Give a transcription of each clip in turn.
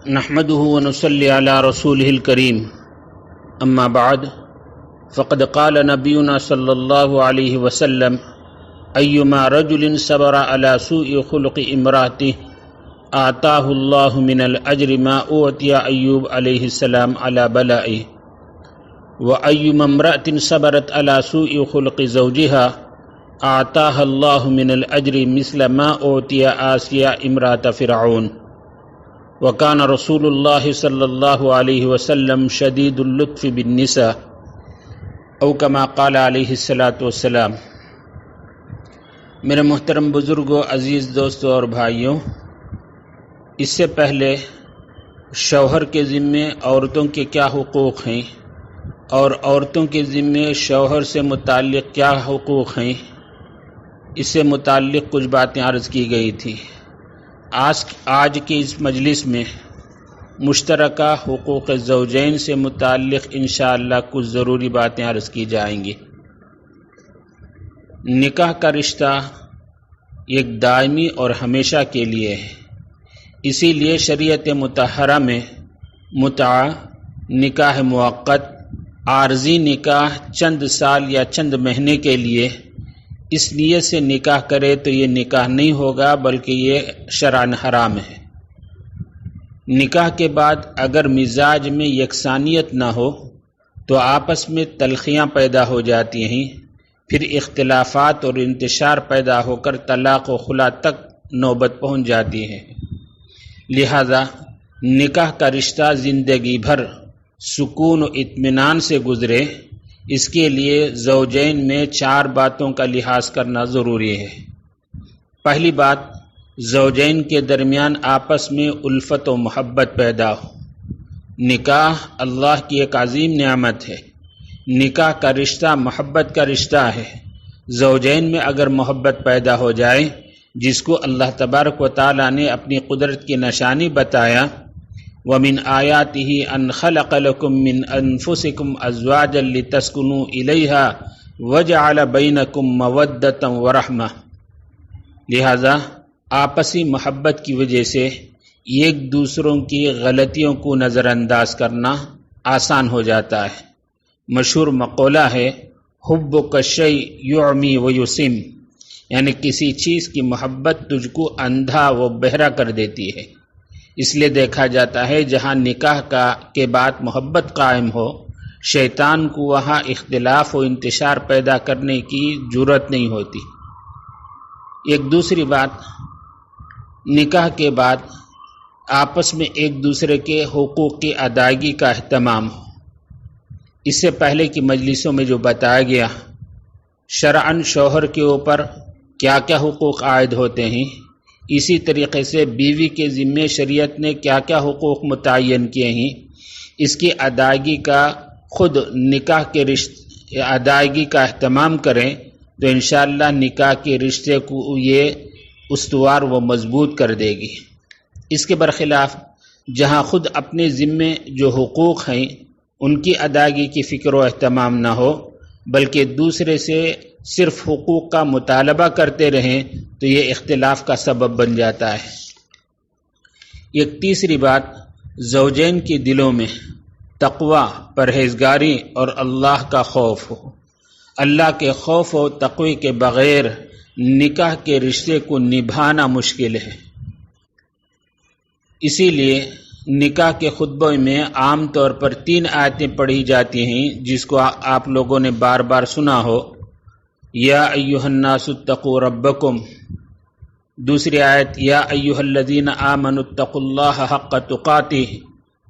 نحمده ونصلي على رسوله الكريم اما بعد فقد قال نبينا صلى الله عليه وسلم ايما رجل صبر على سوء خلق امراته آتاه الله من الاجر ما اوتي ايوب عليه السلام على بلائه وايما امرأة صبرت على سوء خلق زوجها آتاها الله من الاجر مثل ما اوتي آسيا امرأة فرعون وکان رسول اللہ صلی اللہ علیہ وسلم شدید اللطف بالنساء او کما قال علیہ الصلاۃ والسلام۔ میرے محترم بزرگوں، عزیز دوستوں اور بھائیوں، اس سے پہلے شوہر کے ذمے عورتوں کے کیا حقوق ہیں اور عورتوں کے ذمے شوہر سے متعلق کیا حقوق ہیں، اس سے متعلق کچھ باتیں عرض کی گئی تھی۔ آج کی اس مجلس میں مشترکہ حقوق زوجین سے متعلق انشاءاللہ کچھ ضروری باتیں عرض کی جائیں گی۔ نکاح کا رشتہ ایک دائمی اور ہمیشہ کے لیے ہے، اسی لیے شریعت مطہرہ میں متعہ، نکاح موقت، عارضی نکاح چند سال یا چند مہینے کے لیے اس نیت سے نکاح کرے تو یہ نکاح نہیں ہوگا بلکہ یہ شرعاً حرام ہے۔ نکاح کے بعد اگر مزاج میں یکسانیت نہ ہو تو آپس میں تلخیاں پیدا ہو جاتی ہیں، پھر اختلافات اور انتشار پیدا ہو کر طلاق و خلا تک نوبت پہنچ جاتی ہے۔ لہذا نکاح کا رشتہ زندگی بھر سکون و اطمینان سے گزرے، اس کے لیے زوجین میں 4 باتوں کا لحاظ کرنا ضروری ہے۔ پہلی بات، زوجین کے درمیان آپس میں الفت و محبت پیدا ہو۔ نکاح اللہ کی ایک عظیم نعمت ہے۔ نکاح کا رشتہ محبت کا رشتہ ہے۔ زوجین میں اگر محبت پیدا ہو جائے، جس کو اللہ تبارک و تعالیٰ نے اپنی قدرت کی نشانی بتایا، وَمِنْ آيَاتِهِ أَنْ خَلَقَ لَكُم مِّنْ أَنفُسِكُمْ أَزْوَاجًا لِتَسْكُنُوا إِلَيْهَا وَجَعَلَ بَيْنَكُم مَّوَدَّةً وَرَحْمَةً۔ لہذا آپسی محبت کی وجہ سے ایک دوسروں کی غلطیوں کو نظر انداز کرنا آسان ہو جاتا ہے۔ مشہور مقولہ ہے، حُبُّكَ الشَّيْءُ يُعْمِي وَيُصِمُّ، یعنی کسی چیز کی محبت تجھ کو اندھا و بہرا کر دیتی ہے۔ اس لیے دیکھا جاتا ہے جہاں نکاح کے بعد محبت قائم ہو، شیطان کو وہاں اختلاف و انتشار پیدا کرنے کی جرأت نہیں ہوتی۔ ایک دوسری بات، نکاح کے بعد آپس میں ایک دوسرے کے حقوق کی ادائیگی کا اہتمام ہو۔ اس سے پہلے کی مجلسوں میں جو بتایا گیا، شرعاً شوہر کے اوپر کیا کیا حقوق عائد ہوتے ہیں، اسی طریقے سے بیوی کے ذمے شریعت نے کیا کیا حقوق متعین کیے ہیں، اس کی ادائیگی کا خود نکاح کے ادائیگی کا اہتمام کریں تو انشاءاللہ نکاح کے رشتے کو یہ استوار و مضبوط کر دے گی۔ اس کے برخلاف جہاں خود اپنے ذمے جو حقوق ہیں ان کی ادائیگی کی فکر و اہتمام نہ ہو بلکہ دوسرے سے صرف حقوق کا مطالبہ کرتے رہیں تو یہ اختلاف کا سبب بن جاتا ہے۔ ایک تیسری بات، زوجین کے دلوں میں تقوی، پرہیزگاری اور اللہ کا خوف ہو۔ اللہ کے خوف و تقوی کے بغیر نکاح کے رشتے کو نبھانا مشکل ہے۔ اسی لیے نکاح کے خطبے میں عام طور پر 3 آیتیں پڑھی جاتی ہیں جس کو آپ لوگوں نے بار بار سنا ہو۔ یا ایھا الناس اتقوا ربکم، دوسری آیت یا ایھا الذین آمنوا اتقوا اللہ حق تقاتہ،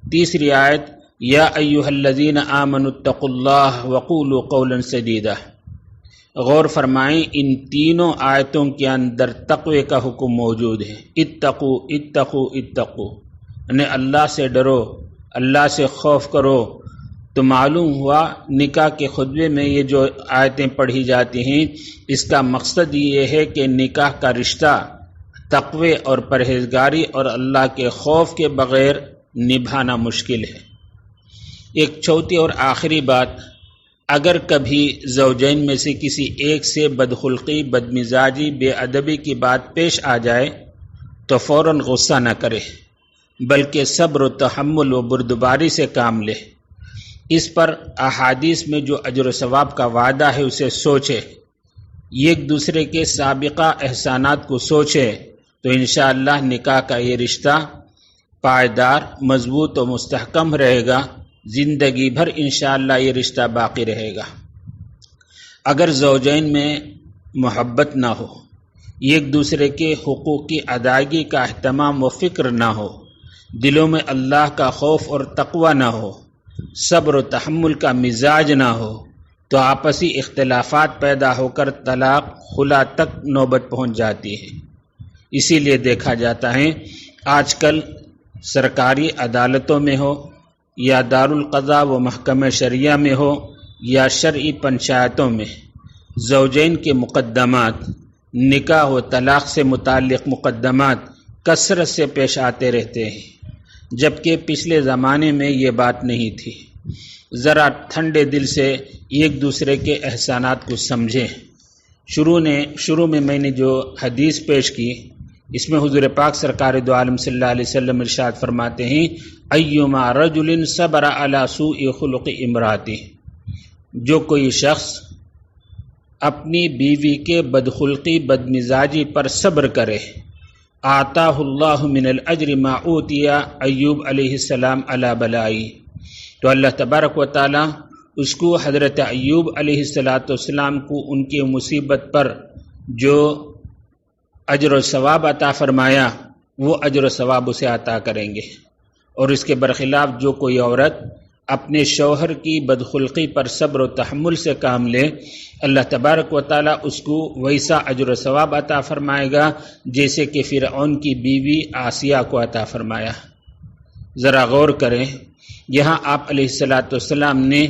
تیسری آیت یا ایھا الذین آمنوا اتقوا اللہ وقولوا قولا سدیدا۔ غور فرمائیں، ان تینوں آیتوں کے اندر تقوی کا حکم موجود ہے۔ اتقوا اتقوا اتقوا، یعنی اللہ سے ڈرو، اللہ سے خوف کرو۔ تو معلوم ہوا نکاح کے خطبے میں یہ جو آیتیں پڑھی جاتی ہیں اس کا مقصد یہ ہے کہ نکاح کا رشتہ تقوی اور پرہیزگاری اور اللہ کے خوف کے بغیر نبھانا مشکل ہے۔ ایک چوتھی اور آخری بات، اگر کبھی زوجین میں سے کسی ایک سے بدخلقی، بدمزاجی، بے ادبی کی بات پیش آ جائے تو فوراً غصہ نہ کرے، بلکہ صبر و تحمل و بردباری سے کام لے۔ اس پر احادیث میں جو اجر و ثواب کا وعدہ ہے اسے سوچے، ایک دوسرے کے سابقہ احسانات کو سوچے تو انشاءاللہ نکاح کا یہ رشتہ پائیدار، مضبوط و مستحکم رہے گا، زندگی بھر انشاءاللہ یہ رشتہ باقی رہے گا۔ اگر زوجین میں محبت نہ ہو، ایک دوسرے کے حقوق کی ادائیگی کا اہتمام و فکر نہ ہو، دلوں میں اللہ کا خوف اور تقوی نہ ہو، صبر و تحمل کا مزاج نہ ہو، تو آپسی اختلافات پیدا ہو کر طلاق خلا تک نوبت پہنچ جاتی ہے۔ اسی لیے دیکھا جاتا ہے آج کل سرکاری عدالتوں میں ہو یا دارالقضاء و محکمہ شریعہ میں ہو یا شرعی پنچایتوں میں، زوجین کے مقدمات، نکاح و طلاق سے متعلق مقدمات کثرت سے پیش آتے رہتے ہیں، جبکہ پچھلے زمانے میں یہ بات نہیں تھی۔ ذرا ٹھنڈے دل سے ایک دوسرے کے احسانات کو سمجھیں۔ شروع میں نے جو حدیث پیش کی، اس میں حضور پاک سرکار دو عالم صلی اللہ علیہ وسلم ارشاد فرماتے ہیں ایما رجل صبر علی سوء خلق امراتی، جو کوئی شخص اپنی بیوی کے بدخلقی بدمزاجی پر صبر کرے، آتاہ اللہ من الاجر ما اوتی ایوب علیہ السلام علی بلائی، تو اللہ تبارک و تعالی اس کو حضرت ایوب علیہ السلام کو ان کی مصیبت پر جو اجر و ثواب عطا فرمایا وہ اجر و ثواب اسے عطا کریں گے۔ اور اس کے برخلاف جو کوئی عورت اپنے شوہر کی بدخلقی پر صبر و تحمل سے کام لے، اللہ تبارک و تعالی اس کو ویسا اجر و ثواب عطا فرمائے گا جیسے کہ فرعون کی بیوی آسیہ کو عطا فرمایا۔ ذرا غور کریں، یہاں آپ علیہ السلام نے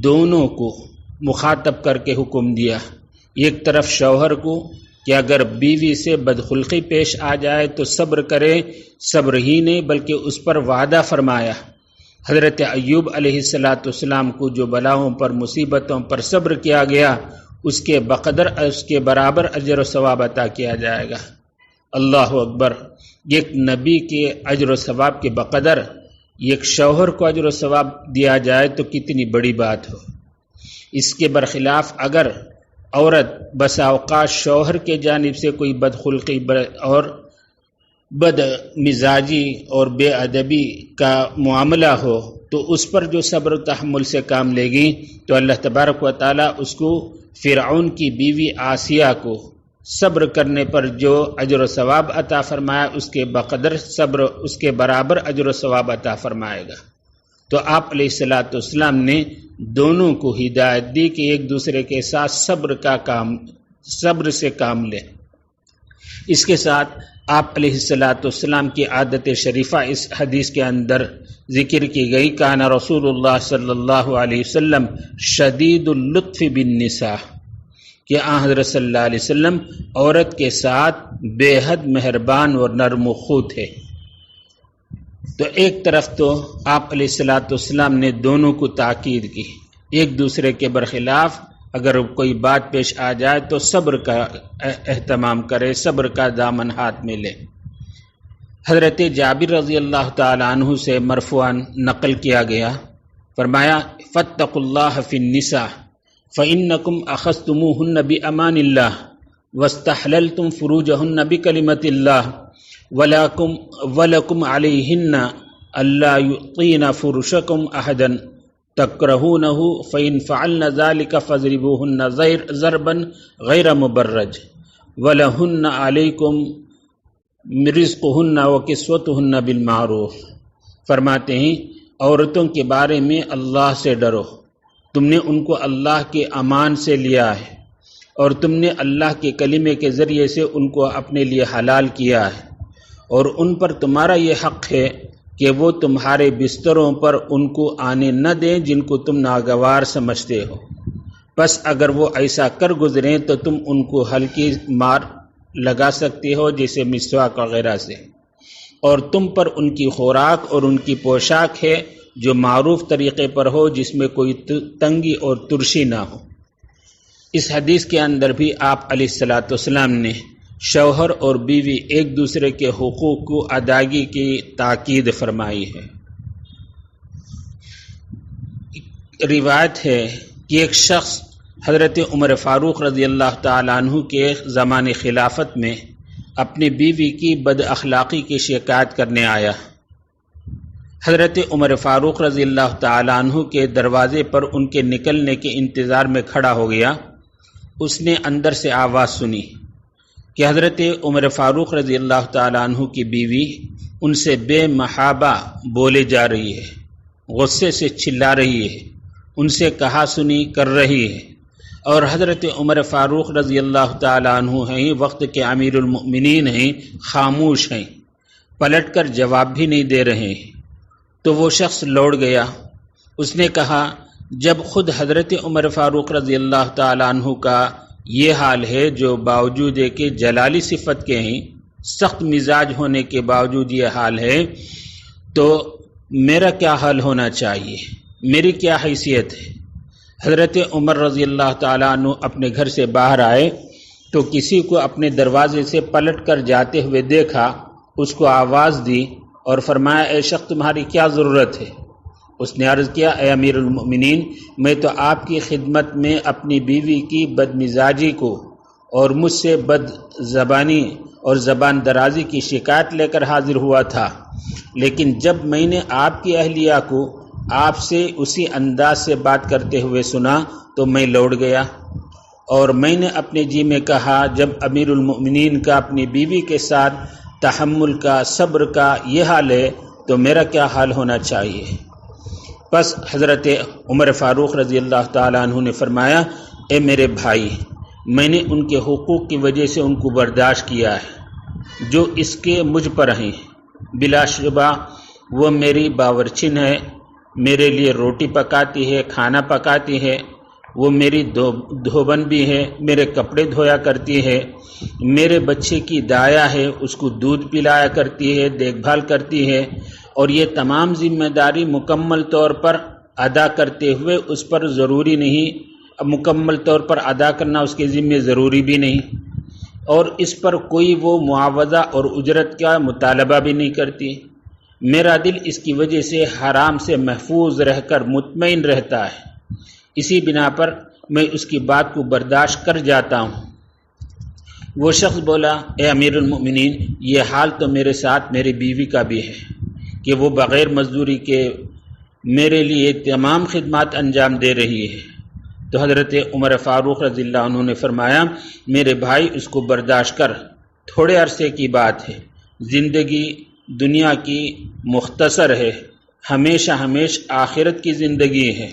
دونوں کو مخاطب کر کے حکم دیا، ایک طرف شوہر کو کہ اگر بیوی سے بدخلقی پیش آ جائے تو صبر کرے، صبر ہی نہیں بلکہ اس پر وعدہ فرمایا۔ حضرت ایوب علیہ السلام کو جو بلاؤں پر مصیبتوں پر صبر کیا گیا، اس کے برابر اجر و ثواب عطا کیا جائے گا۔ اللہ اکبر! ایک نبی کے اجر و ثواب کے بقدر ایک شوہر کو اجر و ثواب دیا جائے تو کتنی بڑی بات ہو۔ اس کے برخلاف اگر عورت بسا اوقات شوہر کے جانب سے کوئی بدخلقی اور بد مزاجی اور بے ادبی کا معاملہ ہو تو اس پر جو صبر و تحمل سے کام لے گی تو اللہ تبارک و تعالی اس کو فرعون کی بیوی آسیہ کو صبر کرنے پر جو اجر و ثواب عطا فرمایا اس کے بقدر صبر اس کے برابر اجر و ثواب عطا فرمائے گا۔ تو آپ علیہ السلام نے دونوں کو ہدایت دی کہ ایک دوسرے کے ساتھ صبر سے کام لیں۔ اس کے ساتھ آپ علیہ السلام کی عادت شریفہ اس حدیث کے اندر ذکر کی گئی، کان رسول اللہ صلی اللہ علیہ وسلم شدید اللطف بالنساء، کہ حضرت صلی اللہ علیہ وسلم عورت کے ساتھ بے حد مہربان اور نرم و خو تھے۔ تو ایک طرف تو آپ علیہ السلام نے دونوں کو تاکید کی، ایک دوسرے کے برخلاف اگر کوئی بات پیش آ جائے تو صبر کا اہتمام کرے، صبر کا دامن ہاتھ میں لے۔ حضرت جابر رضی اللہ تعالی عنہ سے مرفوعاً نقل کیا گیا، فرمایا فاتقوا اللہ فی النساء فإنکم اخذتموہن بأمان اللہ واستحللتم فروجہن بکلمۃ اللہ وَلَكُمْ عَلَيْهِنَّ أَلَّا يُعْطِينَ فُرُشَكُمْ أَحَدًا تَكْرَهُونَهُ فَإِنْ فَعَلْنَ ذَلِكَ فَاضْرِبُوهُنَّ ضَرْبًا غَيْرَ مُبَرَّجٍ وَلَهُنَّ عَلَيْكُمْ رِزْقُهُنَّ وَكِسْوَتُهُنَّ بِالْمَعْرُوفِ۔ فرماتے ہیں عورتوں کے بارے میں اللہ سے ڈرو، تم نے ان کو اللہ کے امان سے لیا ہے اور تم نے اللہ کے کلمے کے ذریعے سے ان کو اپنے لیے حلال کیا ہے، اور ان پر تمہارا یہ حق ہے کہ وہ تمہارے بستروں پر ان کو آنے نہ دیں جن کو تم ناگوار سمجھتے ہو، بس اگر وہ ایسا کر گزریں تو تم ان کو ہلکی مار لگا سکتے ہو جیسے مسواک وغیرہ سے، اور تم پر ان کی خوراک اور ان کی پوشاک ہے جو معروف طریقے پر ہو، جس میں کوئی تنگی اور ترشی نہ ہو۔ اس حدیث کے اندر بھی آپ علیہ السلام نے شوہر اور بیوی ایک دوسرے کے حقوق کو ادائیگی کی تاکید فرمائی ہے۔ روایت ہے کہ ایک شخص حضرت عمر فاروق رضی اللہ تعالیٰ عنہ کے زمان خلافت میں اپنی بیوی کی بد اخلاقی کی شکایت کرنے آیا۔ حضرت عمر فاروق رضی اللہ تعالیٰ عنہ کے دروازے پر ان کے نکلنے کے انتظار میں کھڑا ہو گیا۔ اس نے اندر سے آواز سنی کہ حضرت عمر فاروق رضی اللہ تعالیٰ عنہ کی بیوی ان سے بے محابہ بولے جا رہی ہے، غصے سے چلا رہی ہے، ان سے کہا سنی کر رہی ہے، اور حضرت عمر فاروق رضی اللہ تعالیٰ عنہ ہیں، وقت کے امیر المؤمنین ہیں، خاموش ہیں، پلٹ کر جواب بھی نہیں دے رہے ہیں۔ تو وہ شخص لوٹ گیا۔ اس نے کہا جب خود حضرت عمر فاروق رضی اللہ تعالیٰ عنہ کا یہ حال ہے، جو باوجود کہ جلالی صفت کے ہیں، سخت مزاج ہونے کے باوجود یہ حال ہے، تو میرا کیا حال ہونا چاہیے، میری کیا حیثیت ہے؟ حضرت عمر رضی اللہ تعالیٰ عنہ اپنے گھر سے باہر آئے تو کسی کو اپنے دروازے سے پلٹ کر جاتے ہوئے دیکھا، اس کو آواز دی اور فرمایا اے شخص تمہاری کیا ضرورت ہے؟ اس نے عرض کیا اے امیر المؤمنین، میں تو آپ کی خدمت میں اپنی بیوی کی بد مزاجی کو اور مجھ سے بد زبانی اور زبان درازی کی شکایت لے کر حاضر ہوا تھا، لیکن جب میں نے آپ کی اہلیہ کو آپ سے اسی انداز سے بات کرتے ہوئے سنا تو میں لوٹ گیا، اور میں نے اپنے جی میں کہا جب امیر المؤمنین کا اپنی بیوی کے ساتھ تحمل کا، صبر کا یہ حال ہے تو میرا کیا حال ہونا چاہیے؟ پس حضرت عمر فاروق رضی اللہ تعالیٰ عنہ نے فرمایا اے میرے بھائی، میں نے ان کے حقوق کی وجہ سے ان کو برداشت کیا ہے جو اس کے مجھ پر ہیں، بلا شبہ وہ میری باورچن ہے، میرے لیے روٹی پکاتی ہے، کھانا پکاتی ہے، وہ میری دھوبن بھی ہے، میرے کپڑے دھویا کرتی ہے، میرے بچے کی دایا ہے، اس کو دودھ پلایا کرتی ہے، دیکھ بھال کرتی ہے، اور یہ تمام ذمہ داری مکمل طور پر ادا کرتے ہوئے اس پر ضروری نہیں، مکمل طور پر ادا کرنا اس کے ذمہ ضروری بھی نہیں، اور اس پر کوئی وہ معاوضہ اور اجرت کا مطالبہ بھی نہیں کرتی۔ میرا دل اس کی وجہ سے حرام سے محفوظ رہ کر مطمئن رہتا ہے، اسی بنا پر میں اس کی بات کو برداشت کر جاتا ہوں۔ وہ شخص بولا اے امیر المؤمنین، یہ حال تو میرے ساتھ میری بیوی کا بھی ہے کہ وہ بغیر مزدوری کے میرے لیے تمام خدمات انجام دے رہی ہے۔ تو حضرت عمر فاروق رضی اللہ عنہ نے فرمایا میرے بھائی اس کو برداشت کر، تھوڑے عرصے کی بات ہے، زندگی دنیا کی مختصر ہے، ہمیشہ آخرت کی زندگی ہے۔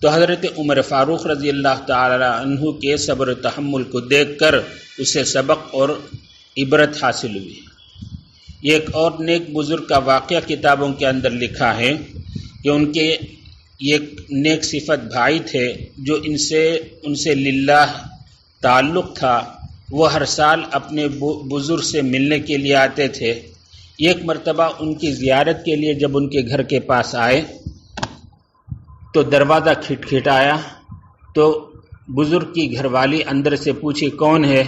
تو حضرت عمر فاروق رضی اللہ تعالی عنہ کے صبر و تحمل کو دیکھ کر اسے سبق اور عبرت حاصل ہوئی۔ یہ ایک اور نیک بزرگ کا واقعہ کتابوں کے اندر لکھا ہے کہ ان کے ایک نیک صفت بھائی تھے جو ان سے للہ تعلق تھا، وہ ہر سال اپنے بزرگ سے ملنے کے لیے آتے تھے۔ ایک مرتبہ ان کی زیارت کے لیے جب ان کے گھر کے پاس آئے تو دروازہ کھٹکھٹایا تو بزرگ کی گھر والی اندر سے پوچھی کون ہے؟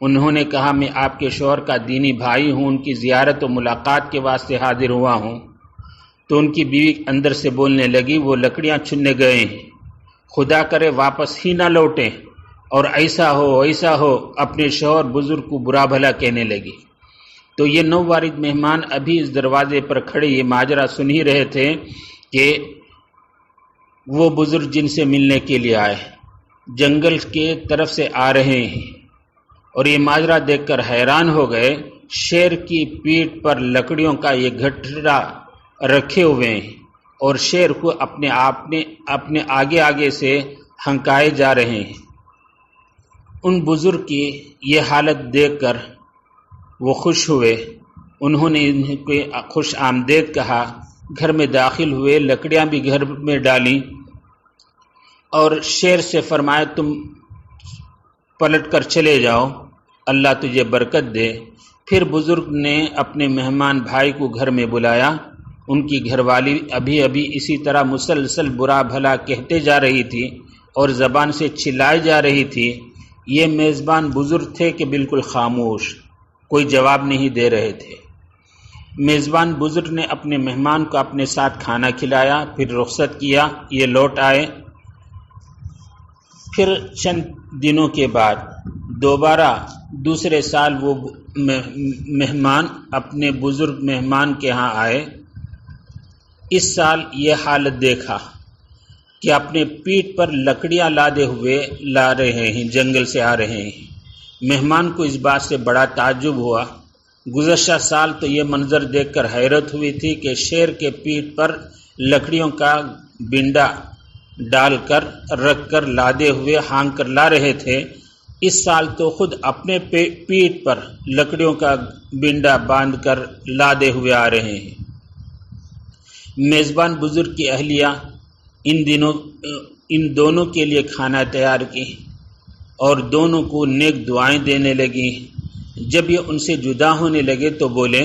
انہوں نے کہا میں آپ کے شوہر کا دینی بھائی ہوں، ان کی زیارت و ملاقات کے واسطے حاضر ہوا ہوں۔ تو ان کی بیوی اندر سے بولنے لگی وہ لکڑیاں چننے گئے ہیں، خدا کرے واپس ہی نہ لوٹیں، اور ایسا ہو اپنے شوہر بزرگ کو برا بھلا کہنے لگی۔ تو یہ نو وارد مہمان ابھی اس دروازے پر کھڑے یہ ماجرا سن ہی رہے تھے کہ وہ بزرگ جن سے ملنے کے لیے آئے جنگل کے طرف سے آ رہے ہیں، اور یہ ماجرا دیکھ کر حیران ہو گئے۔ شیر کی پیٹھ پر لکڑیوں کا یہ گٹھڑا رکھے ہوئے ہیں اور شیر کو اپنے آگے سے ہنکائے جا رہے ہیں۔ ان بزرگ کی یہ حالت دیکھ کر وہ خوش ہوئے، انہوں نے انہیں کو خوش آمدید کہا، گھر میں داخل ہوئے، لکڑیاں بھی گھر میں ڈالیں اور شیر سے فرمایا تم پلٹ کر چلے جاؤ، اللہ تجھے برکت دے۔ پھر بزرگ نے اپنے مہمان بھائی کو گھر میں بلایا، ان کی گھر والی ابھی اسی طرح مسلسل برا بھلا کہتے جا رہی تھی اور زبان سے چلائی جا رہی تھی یہ میزبان بزرگ تھے کہ بالکل خاموش، کوئی جواب نہیں دے رہے تھے۔ میزبان بزرگ نے اپنے مہمان کو اپنے ساتھ کھانا کھلایا، پھر رخصت کیا، یہ لوٹ آئے۔ پھر چند دنوں کے بعد دوبارہ دوسرے سال وہ مہمان اپنے بزرگ مہمان کے ہاں آئے۔ اس سال یہ حالت دیکھا کہ اپنے پیٹھ پر لکڑیاں لادے ہوئے لا رہے ہیں، جنگل سے آ رہے ہیں۔ مہمان کو اس بات سے بڑا تعجب ہوا۔ گزشتہ سال تو یہ منظر دیکھ کر حیرت ہوئی تھی کہ شیر کے پیٹھ پر لکڑیوں کا بنڈا ڈال کر رکھ کر لادے ہوئے ہانگ کر لا رہے تھے، اس سال تو خود اپنے پیٹھ پر لکڑیوں کا بنڈا باندھ کر لادے ہوئے آ رہے ہیں۔ میزبان بزرگ کی اہلیہ ان دونوں کے لیے کھانا تیار کی اور دونوں کو نیک دعائیں دینے لگی۔ جب یہ ان سے جدا ہونے لگے تو بولے،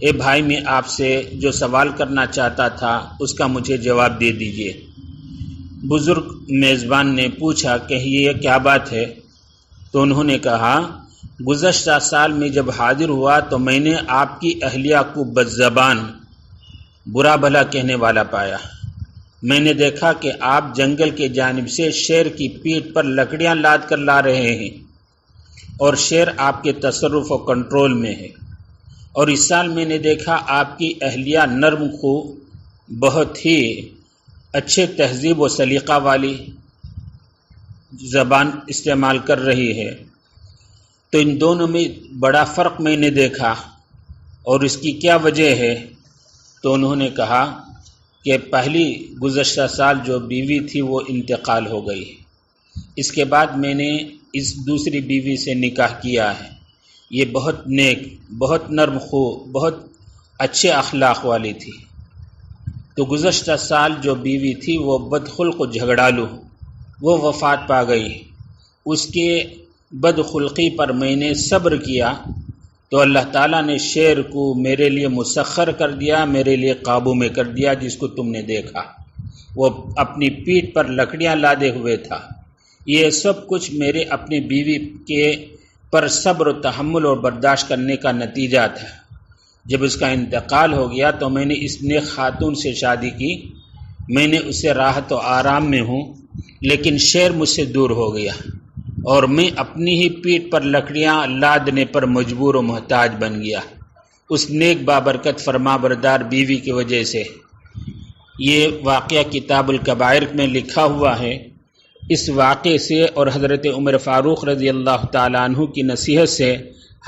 اے بھائی، میں آپ سے جو سوال کرنا چاہتا تھا اس کا مجھے جواب دے دیجئے۔ بزرگ میزبان نے پوچھا کہ یہ کیا بات ہے؟ تو انہوں نے کہا، گزشتہ سال میں جب حاضر ہوا تو میں نے آپ کی اہلیہ کو بدزبان، برا بھلا کہنے والا پایا۔ میں نے دیکھا کہ آپ جنگل کے جانب سے شیر کی پیٹھ پر لکڑیاں لاد کر لا رہے ہیں اور شیر آپ کے تصرف و کنٹرول میں ہے۔ اور اس سال میں نے دیکھا آپ کی اہلیہ نرم خو، بہت ہی اچھے تہذیب و سلیقہ والی زبان استعمال کر رہی ہے۔ تو ان دونوں میں بڑا فرق میں نے دیکھا، اور اس کی کیا وجہ ہے؟ تو انہوں نے کہا کہ پہلی گزشتہ سال جو بیوی تھی وہ انتقال ہو گئی، اس کے بعد میں نے اس دوسری بیوی سے نکاح کیا ہے۔ یہ بہت نیک، بہت نرم خو، بہت اچھے اخلاق والی تھی۔ تو گزشتہ سال جو بیوی تھی وہ بدخلق و جھگڑالو، وہ وفات پا گئی۔ اس کے بدخلقی پر میں نے صبر کیا تو اللہ تعالیٰ نے شیر کو میرے لیے مسخر کر دیا، میرے لیے قابو میں کر دیا، جس کو تم نے دیکھا۔ وہ اپنی پیٹھ پر لکڑیاں لادے ہوئے تھا۔ یہ سب کچھ میرے اپنی بیوی کے پر صبر و تحمل اور برداشت کرنے کا نتیجہ تھا۔ جب اس کا انتقال ہو گیا تو میں نے اس نیک خاتون سے شادی کی، میں نے اسے راحت و آرام میں ہوں، لیکن شیر مجھ سے دور ہو گیا اور میں اپنی ہی پیٹھ پر لکڑیاں لادنے پر مجبور و محتاج بن گیا، اس نیک بابرکت فرما بردار بیوی کی وجہ سے۔ یہ واقعہ کتاب الکبائر میں لکھا ہوا ہے۔ اس واقعے سے اور حضرت عمر فاروق رضی اللہ تعالیٰ عنہ کی نصیحت سے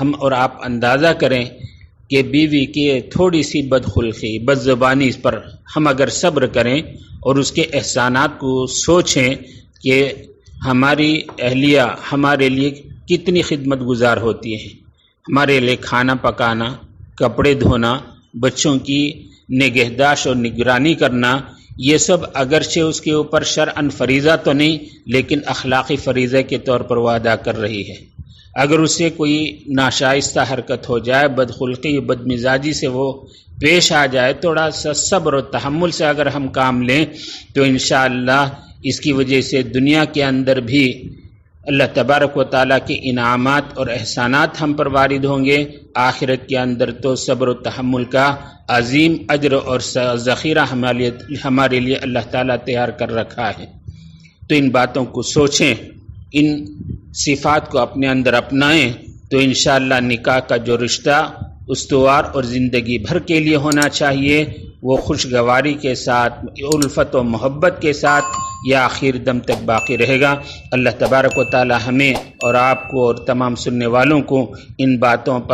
ہم اور آپ اندازہ کریں کہ بیوی کی تھوڑی سی بدخلقی، بد زبانی پر ہم اگر صبر کریں اور اس کے احسانات کو سوچیں کہ ہماری اہلیہ ہمارے لیے کتنی خدمت گزار ہوتی ہیں، ہمارے لیے کھانا پکانا، کپڑے دھونا، بچوں کی نگہداشت اور نگرانی کرنا، یہ سب اگرچہ اس کے اوپر شرعاً فریضہ تو نہیں، لیکن اخلاقی فریضہ کے طور پر وہ ادا کر رہی ہے۔ اگر اس سے کوئی ناشائستہ حرکت ہو جائے، بدخلقی، بدمزاجی سے وہ پیش آ جائے، تھوڑا سا صبر و تحمل سے اگر ہم کام لیں تو انشاءاللہ اس کی وجہ سے دنیا کے اندر بھی اللہ تبارک و تعالیٰ کے انعامات اور احسانات ہم پر وارد ہوں گے، آخرت کے اندر تو صبر و تحمل کا عظیم اجر اور ذخیرہ ہمارے لیے اللہ تعالیٰ تیار کر رکھا ہے۔ تو ان باتوں کو سوچیں، ان صفات کو اپنے اندر اپنائیں تو انشاءاللہ نکاح کا جو رشتہ استوار اور زندگی بھر کے لیے ہونا چاہیے وہ خوشگواری کے ساتھ، الفت و محبت کے ساتھ یا آخر دم تک باقی رہے گا۔ اللہ تبارک و تعالی ہمیں اور آپ کو اور تمام سننے والوں کو ان باتوں پر